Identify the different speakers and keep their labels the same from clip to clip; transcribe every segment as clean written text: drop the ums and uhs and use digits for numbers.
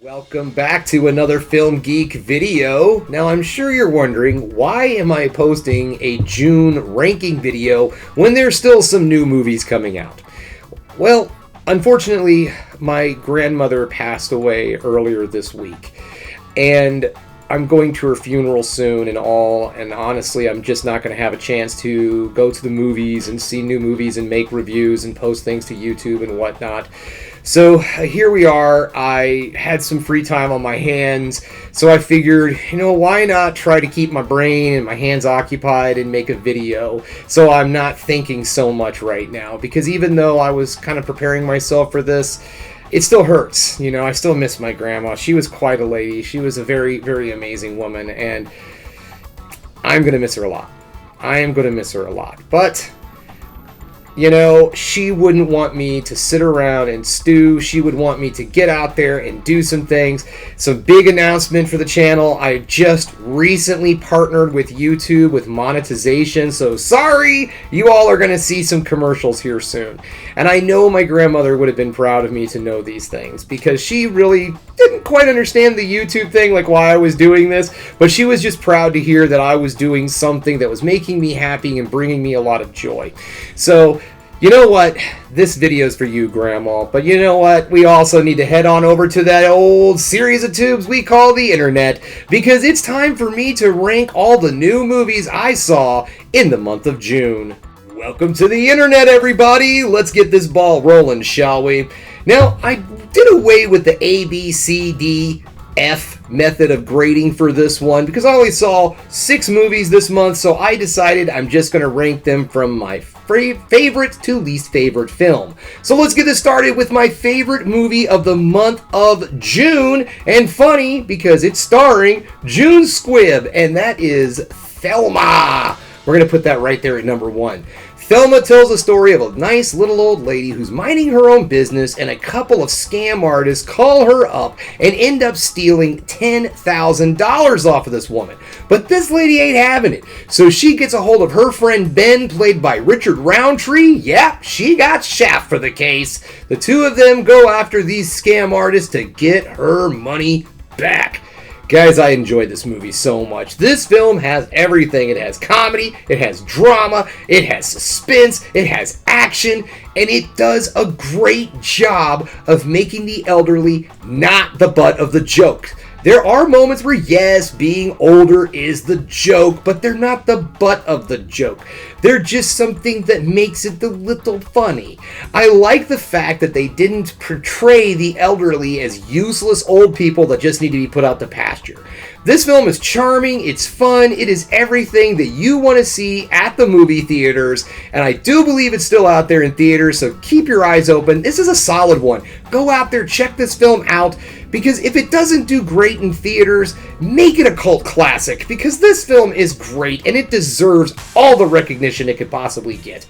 Speaker 1: Welcome back to another Film Geek video. Now I'm sure you're wondering, why am I posting a June ranking video when there's still some new movies coming out? Well, unfortunately, my grandmother passed away earlier this week, and I'm going to her funeral soon and honestly, I'm just not going to have a chance to go to the movies and see new movies and make reviews and post things to YouTube and whatnot. So here we are. I had some free time on my hands, so I figured, why not try to keep my brain and my hands occupied and make a video so I'm not thinking so much right now, because even though I was kind of preparing myself for this, it still hurts. I still miss my grandma. She was quite a lady. She was a very, very amazing woman, and I'm going to miss her a lot. I am going to miss her a lot. But, she wouldn't want me to sit around and stew. She would want me to get out there and do some things. Some big announcement for the channel. I just recently partnered with YouTube with monetization. So sorry, you all are going to see some commercials here soon. And I know my grandmother would have been proud of me to know these things, because she really didn't quite understand the YouTube thing, like why I was doing this. But she was just proud to hear that I was doing something that was making me happy and bringing me a lot of joy. So, you know what? This video's for you, Grandma. But you know what? We also need to head on over to that old series of tubes we call the internet, because it's time for me to rank all the new movies I saw in the month of June. Welcome to the internet, everybody! Let's get this ball rolling, shall we? Now, I did away with the A, B, C, D, F method of grading for this one because I only saw 6 movies this month, so I decided I'm just going to rank them from my favorite to least favorite film. So let's get this started with my favorite movie of the month of June, and funny because it's starring June Squibb, and that is Thelma. We're going to put that right there at number 1. Thelma tells the story of a nice little old lady who's minding her own business, and a couple of scam artists call her up and end up stealing $10,000 off of this woman. But this lady ain't having it, so she gets a hold of her friend Ben, played by Richard Roundtree. Yep, she got Shaft for the case. The two of them go after these scam artists to get her money back. Guys, I enjoyed this movie so much. This film has everything. It has comedy, it has drama, it has suspense, it has action, and it does a great job of making the elderly not the butt of the joke. There are moments where, yes, being older is the joke, but they're not the butt of the joke. They're just something that makes it a little funny. I like the fact that they didn't portray the elderly as useless old people that just need to be put out to pasture. This film is charming, it's fun, it is everything that you want to see at the movie theaters, and I do believe it's still out there in theaters, so keep your eyes open. This is a solid one. Go out there, check this film out, because if it doesn't do great in theaters, make it a cult classic, because this film is great, and it deserves all the recognition it could possibly get.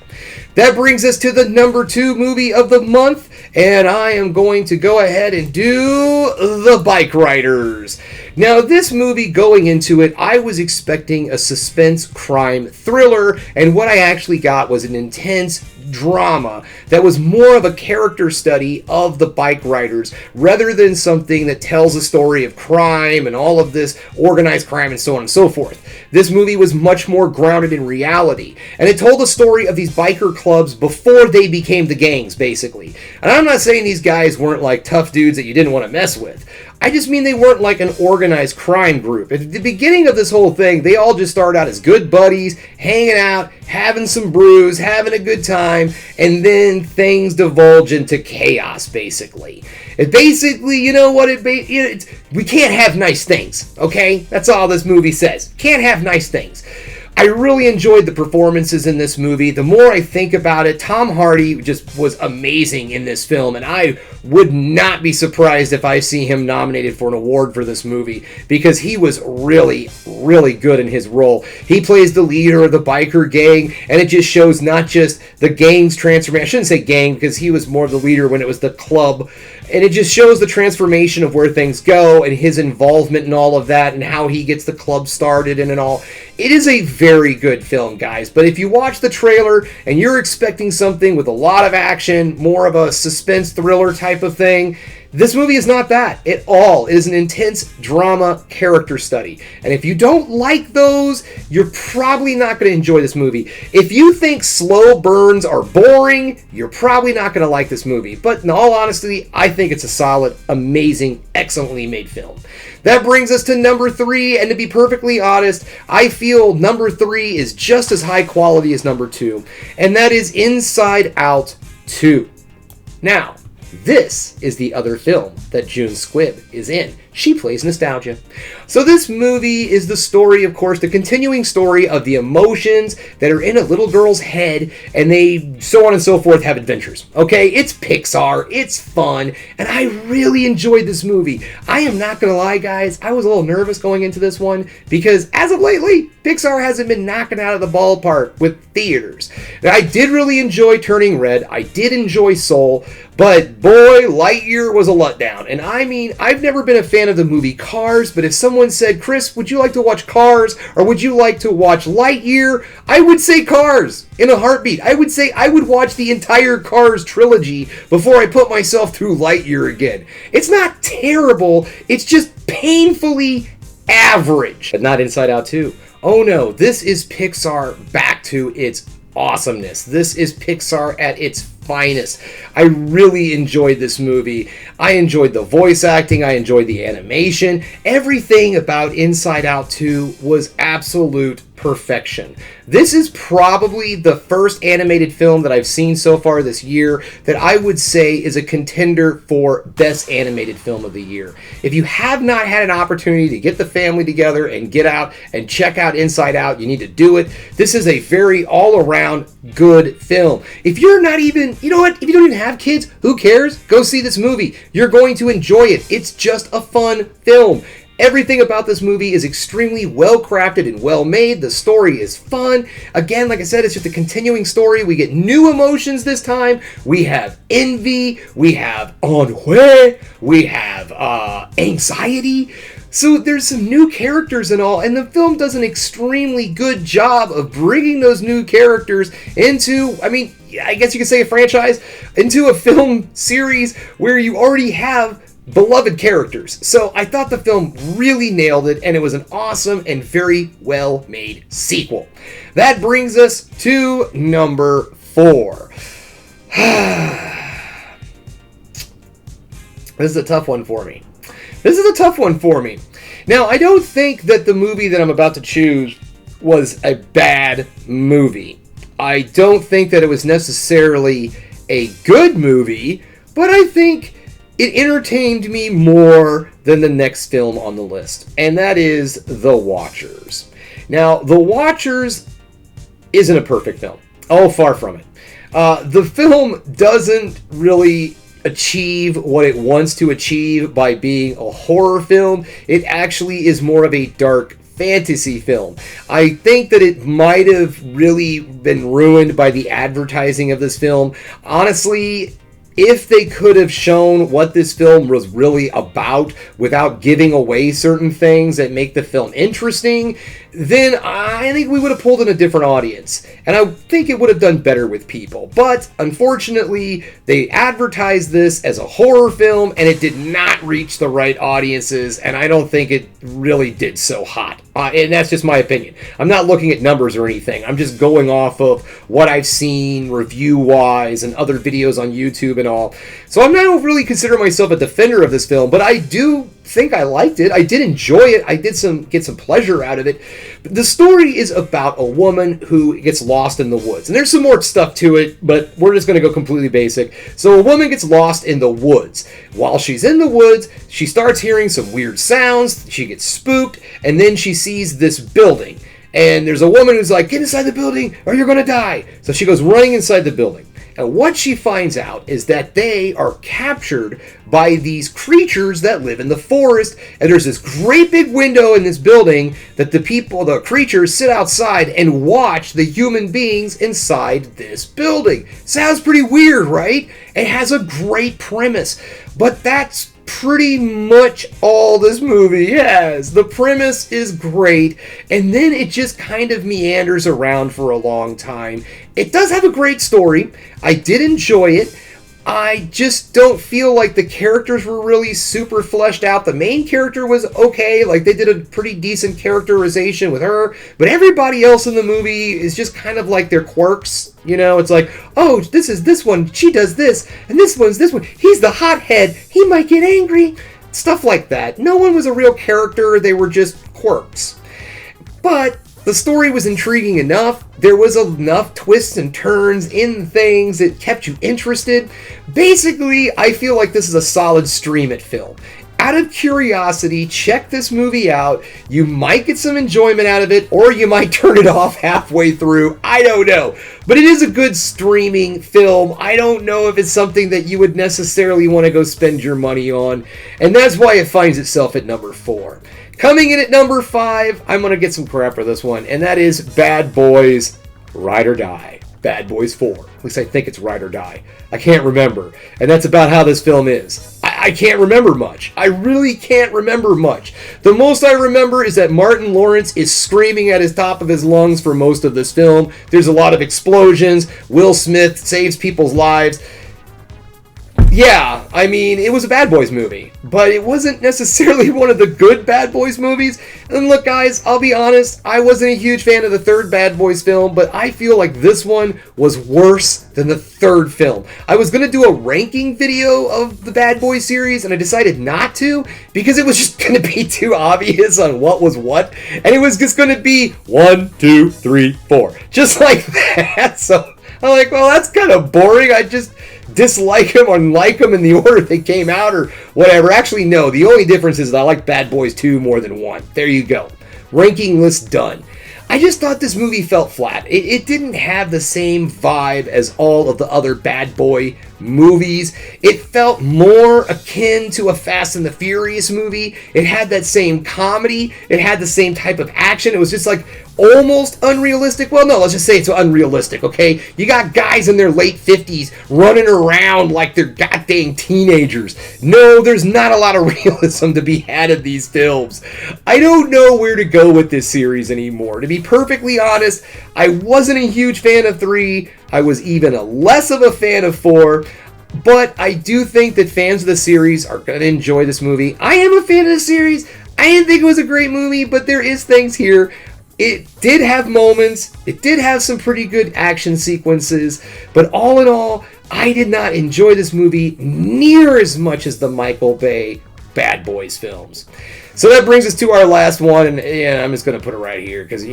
Speaker 1: That brings us to the number 2 movie of the month, and I am going to go ahead and do The Bike Riders. Now, this movie, going into it, I was expecting a suspense crime thriller, and what I actually got was an intense drama that was more of a character study of the bike riders rather than something that tells a story of crime and all of this organized crime and so on and so forth. This movie was much more grounded in reality, and it told the story of these biker clubs before they became the gangs, basically. And I'm not saying these guys weren't like tough dudes that you didn't want to mess with. I just mean they weren't like an organized crime group. At the beginning of this whole thing, they all just started out as good buddies, hanging out, having some brews, having a good time, and then things divulge into chaos, basically. It basically, you know what, we can't have nice things, okay? That's all this movie says. Can't have nice things. I really enjoyed the performances in this movie. The more I think about it, Tom Hardy just was amazing in this film, and I would not be surprised if I see him nominated for an award for this movie, because he was really, really good in his role. He plays the leader of the biker gang, and it just shows not just the gang's transformation. I shouldn't say gang, because he was more of the leader when it was the club, and it just shows the transformation of where things go and his involvement in all of that and how he gets the club started and all. It is a very good film, guys, but if you watch the trailer and you're expecting something with a lot of action, more of a suspense thriller type of thing, This movie is not that at all. It is an intense drama character study. And if you don't like those, you're probably not going to enjoy this movie. If you think slow burns are boring, you're probably not going to like this movie. But in all honesty, I think it's a solid, amazing, excellently made film. That brings us to number 3, and to be perfectly honest, I feel number 3 is just as high quality as number 2, and that is Inside Out 2. Now, this is the other film that June Squibb is in. She plays nostalgia. So this movie is the story, of course, the continuing story of the emotions that are in a little girl's head, and they, so on and so forth, have adventures. Okay, it's Pixar, it's fun, and I really enjoyed this movie. I am not going to lie, guys, I was a little nervous going into this one, because as of lately, Pixar hasn't been knocking out of the ballpark with theaters. Now, I did really enjoy Turning Red, I did enjoy Soul, but boy, Lightyear was a letdown. And I mean, I've never been a fan of the movie Cars, but if someone said, Chris, would you like to watch Cars, or would you like to watch Lightyear? I would say Cars in a heartbeat. I would say I would watch the entire Cars trilogy before I put myself through Lightyear again. It's not terrible, it's just painfully average. But not Inside Out 2. Oh no, this is Pixar back to its awesomeness. This is Pixar at its finest. I really enjoyed this movie. I enjoyed the voice acting. I enjoyed the animation. Everything about Inside Out 2 was absolute perfection. This is probably the first animated film that I've seen so far this year that I would say is a contender for Best Animated Film of the Year. If you have not had an opportunity to get the family together and get out and check out Inside Out, you need to do it. This is a very all-around good film. If you're not even, you know what, if you don't even have kids, who cares? Go see this movie. You're going to enjoy it. It's just a fun film. Everything about this movie is extremely well crafted and well made. The story is fun. Again, like I said, it's just a continuing story. We get new emotions this time. We have envy. We have ennui. We have anxiety. So there's some new characters and all, and the film does an extremely good job of bringing those new characters into, I mean, I guess you could say a franchise, into a film series where you already have beloved characters. So I thought the film really nailed it, and it was an awesome and very well made sequel. That brings us to number 4. This is a tough one for me. Now, I don't think that the movie that I'm about to choose was a bad movie. I don't think that it was necessarily a good movie, but I think it entertained me more than the next film on the list, and that is The Watchers. Now, The Watchers isn't a perfect film. Oh, far from it. The film doesn't really achieve what it wants to achieve by being a horror film. It actually is more of a dark fantasy film. I think that it might have really been ruined by the advertising of this film. Honestly, if they could have shown what this film was really about without giving away certain things that make the film interesting, then I think we would have pulled in a different audience. And I think it would have done better with people. But unfortunately, they advertised this as a horror film, and it did not reach the right audiences, and I don't think it really did so hot. And that's just my opinion. I'm not looking at numbers or anything. I'm just going off of what I've seen review-wise and other videos on YouTube and all. So I'm not really considering myself a defender of this film, but I do think I liked it. I did enjoy it. I did get some pleasure out of it. The story is about a woman who gets lost in the woods. And there's some more stuff to it, but we're just going to go completely basic. So a woman gets lost in the woods. While she's in the woods, she starts hearing some weird sounds. She gets spooked, and then she sees this building. And there's a woman who's like, get inside the building or you're going to die. So she goes running inside the building. And what she finds out is that they are captured by these creatures that live in the forest. And there's this great big window in this building that the creatures sit outside and watch the human beings inside this building. Sounds pretty weird, right? It has a great premise. But that's pretty much all this movie has. The premise is great, and then it just kind of meanders around for a long time. It does have a great story. I did enjoy it. I just don't feel like the characters were really super fleshed out. The main character was okay, like they did a pretty decent characterization with her, but everybody else in the movie is just kind of like their quirks. You know, it's like, oh, this is this one, she does this, and this one's this one. He's the hothead, he might get angry. Stuff like that. No one was a real character, they were just quirks. But the story was intriguing enough. There was enough twists and turns in things that kept you interested. Basically, I feel like this is a solid stream it film. Out of curiosity, check this movie out. You might get some enjoyment out of it, or you might turn it off halfway through. I don't know. But it is a good streaming film. I don't know if it's something that you would necessarily want to go spend your money on. And that's why it finds itself at number 4. Coming in at number 5, I'm going to get some crap for this one, and that is Bad Boys Ride or Die. Bad Boys 4. At least I think it's Ride or Die. I can't remember. And that's about how this film is. I can't remember much. I really can't remember much. The most I remember is that Martin Lawrence is screaming at his top of his lungs for most of this film. There's a lot of explosions. Will Smith saves people's lives. Yeah, I mean, it was a Bad Boys movie, but it wasn't necessarily one of the good Bad Boys movies. And look, guys, I'll be honest, I wasn't a huge fan of the third Bad Boys film, but I feel like this one was worse than the third film. I was going to do a ranking video of the Bad Boys series, and I decided not to, because it was just going to be too obvious on what was what, and it was just going to be 1, 2, 3, 4, just like that. So I'm like, well, that's kind of boring. I just dislike them or like them in the order they came out or whatever. Actually, no. The only difference is that I like Bad Boys 2 more than 1. There you go. Ranking list done. I just thought this movie felt flat. It didn't have the same vibe as all of the other Bad Boy movies. It felt more akin to a Fast and the Furious movie. It had that same comedy. It had the same type of action. It was just like almost unrealistic. Well, no, let's just say it's unrealistic, okay? You got guys in their late 50s running around like they're goddamn teenagers. No, there's not a lot of realism to be had in these films. I don't know where to go with this series anymore. To be perfectly honest, I wasn't a huge fan of 3. I was even less of a fan of 4. But I do think that fans of the series are going to enjoy this movie. I am a fan of the series. I didn't think it was a great movie, but there is things here. It did have moments. It did have some pretty good action sequences. But all in all, I did not enjoy this movie near as much as the Michael Bay Bad Boys films. So that brings us to our last one, and I'm just going to put it right here because,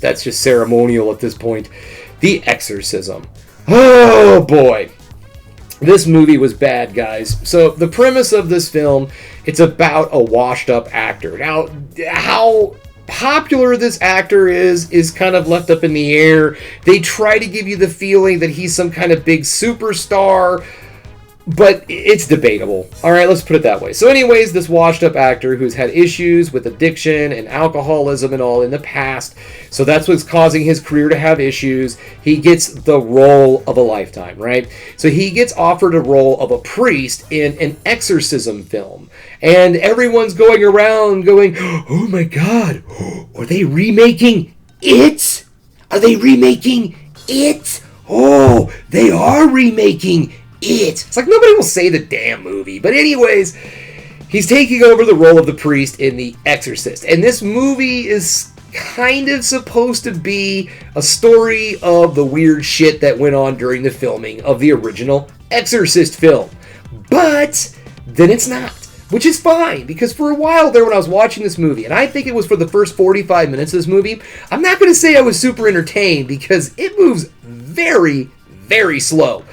Speaker 1: that's just ceremonial at this point. The Exorcism. Oh, boy. This movie was bad, guys. So the premise of this film, it's about a washed-up actor. Now, how popular this actor is kind of left up in the air. They try to give you the feeling that he's some kind of big superstar, but it's debatable. All right, let's put it that way. So anyways, this washed-up actor who's had issues with addiction and alcoholism and all in the past, so that's what's causing his career to have issues. He gets the role of a lifetime, right? So he gets offered a role of a priest in an exorcism film. And everyone's going around going, oh my God, are they remaking it? Are they remaking it? Oh, they are remaking it. It's like nobody will say the damn movie. But anyways, he's taking over the role of the priest in The Exorcist. And this movie is kind of supposed to be a story of the weird shit that went on during the filming of the original Exorcist film. But then it's not. Which is fine, because for a while there when I was watching this movie, and I think it was for the first 45 minutes of this movie, I'm not going to say I was super entertained, because it moves very, very slow.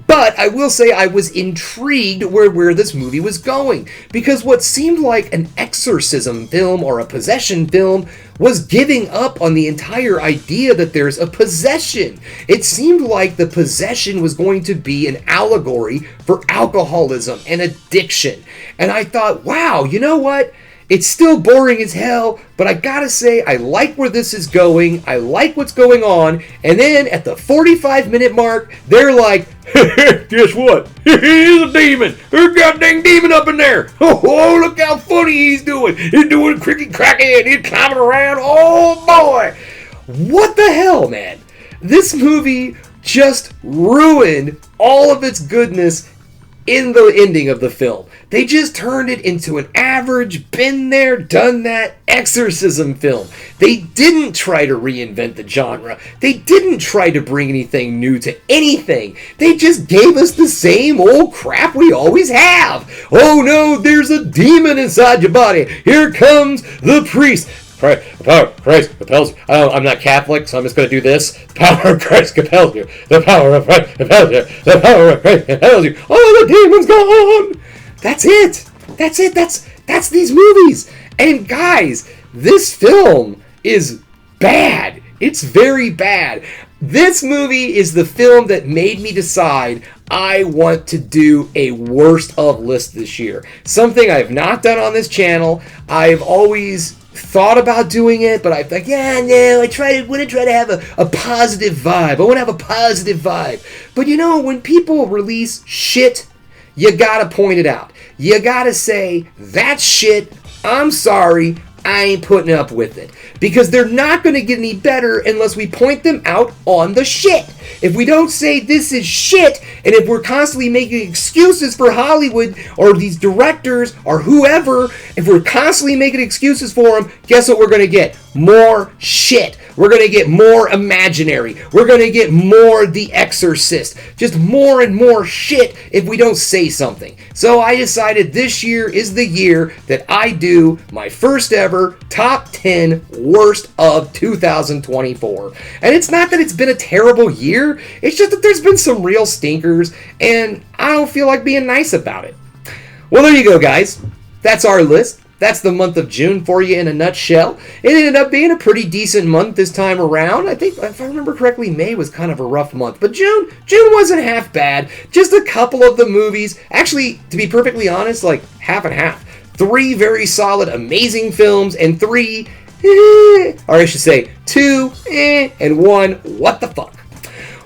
Speaker 1: But I will say I was intrigued where this movie was going, because what seemed like an exorcism film or a possession film was giving up on the entire idea that there's a possession. It seemed like the possession was going to be an allegory for alcoholism and addiction. And I thought, wow, you know what? It's still boring as hell, but I gotta say, I like where this is going. I like what's going on. And then at the 45-minute mark, they're like, guess what? He's a demon. There's a goddamn demon up in there. Oh, look how funny he's doing. He's doing cricky cracky and he's climbing around. Oh, boy. What the hell, man? This movie just ruined all of its goodness in the ending of the film. They just turned it into an average, been there, done that exorcism film. They didn't try to reinvent the genre. They didn't try to bring anything new to anything. They just gave us the same old crap we always have. Oh no, there's a demon inside your body. Here comes the priest. The power of Christ compels you. I'm not Catholic, so I'm just going to do this. The power of Christ compels you. The power of Christ compels you. The power of Christ compels you. Oh, the demon's gone. That's it. That's it. That's these movies. And guys, this film is bad. It's very bad. This movie is the film that made me decide I want to do a worst of list this year. Something I've not done on this channel. I've always thought about doing it, but I'm like, yeah, no, I want to try to have a positive vibe. I want to have a positive vibe. But you know, when people release shit, you gotta point it out. You gotta say, that's shit, I'm sorry, I ain't putting up with it. Because they're not going to get any better unless we point them out on the shit. If we don't say this is shit, and if we're constantly making excuses for Hollywood or these directors or whoever, if we're constantly making excuses for them, guess what we're going to get? More shit. We're going to get more Imaginary. We're going to get more The Exorcist. Just more and more shit if we don't say something. So I decided this year is the year that I do my first ever top 10 worst of 2024. And it's not that it's been a terrible year. It's just that there's been some real stinkers, and I don't feel like being nice about it. Well, there you go, guys. That's our list. That's the month of June for you in a nutshell. It ended up being a pretty decent month this time around. I think, if I remember correctly, May was kind of a rough month. But June wasn't half bad. Just a couple of the movies. Actually, to be perfectly honest, like half and half. 3 very solid, amazing films, and 3, or I should say 2, and 1, what the fuck.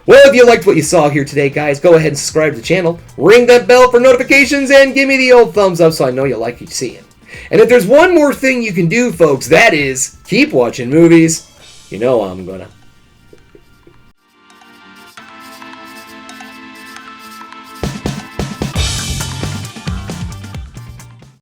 Speaker 1: Well, if you liked what you saw here today, guys, go ahead and subscribe to the channel. Ring that bell for notifications, and give me the old thumbs up so I know you like what you see. And if there's one more thing you can do, folks, that is keep watching movies. You know I'm gonna.